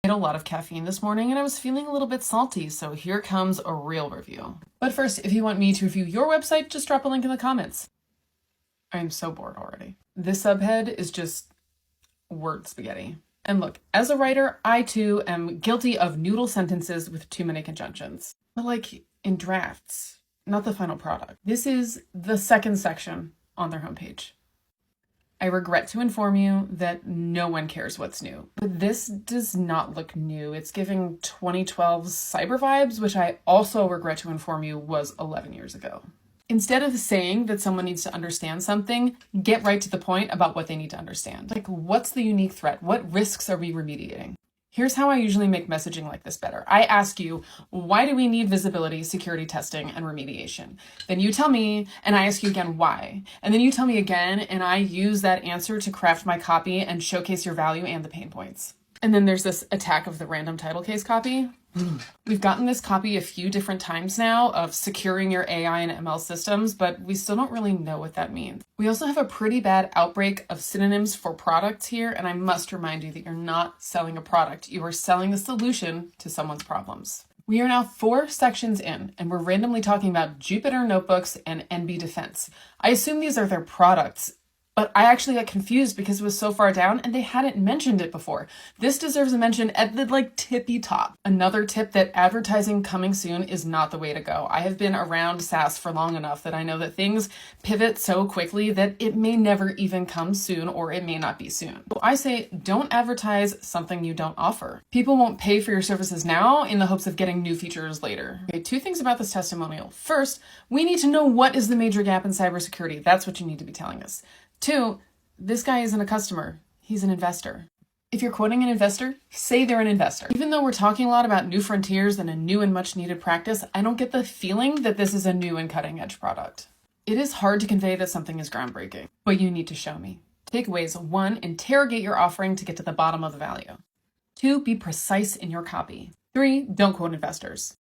had a lot of caffeine this morning and I was feeling a little bit salty, so here comes a real review. But first, if you want me to review your website, just drop a link in the comments. I'm so bored already. This subhead is just word spaghetti. And look, as a writer, I too am guilty of noodle sentences with too many conjunctions. But like in drafts, not the final product. This is the second section on their homepage. I regret to inform you that no one cares what's new. But this does not look new. It's giving 2012 cyber vibes, which I also regret to inform you was 11 years ago. Instead of saying that someone needs to understand something, get right to the point about what they need to understand. Like, what's the unique threat? What risks are we remediating? Here's how I usually make messaging like this better. I ask you, why do we need visibility, security testing, and remediation? Then you tell me, and I ask you again, why? And then you tell me again, and I use that answer to craft my copy and showcase your value and the pain points. And then there's this attack of the random title case copy. We've gotten this copy a few different times now of securing your AI and ML systems, but we still don't really know what that means. We also have a pretty bad outbreak of synonyms for products here, and I must remind you that you're not selling a product. You are selling a solution to someone's problems. We are now 4 sections in, and we're randomly talking about Jupyter Notebooks and NB Defense. I assume these are their products, but I actually got confused because it was so far down and they hadn't mentioned it before. This deserves a mention at the tippy top. Another tip that advertising coming soon is not the way to go. I have been around SaaS for long enough that I know that things pivot so quickly that it may never even come soon, or it may not be soon. So I say don't advertise something you don't offer. People won't pay for your services now in the hopes of getting new features later. Okay, 2 things about this testimonial. First, we need to know what is the major gap in cybersecurity. That's what you need to be telling us. 2, this guy isn't a customer, he's an investor. If you're quoting an investor, say they're an investor. Even though we're talking a lot about new frontiers and a new and much needed practice, I don't get the feeling that this is a new and cutting edge product. It is hard to convey that something is groundbreaking, but you need to show me. Takeaways: 1, interrogate your offering to get to the bottom of the value. 2, be precise in your copy. 3, don't quote investors.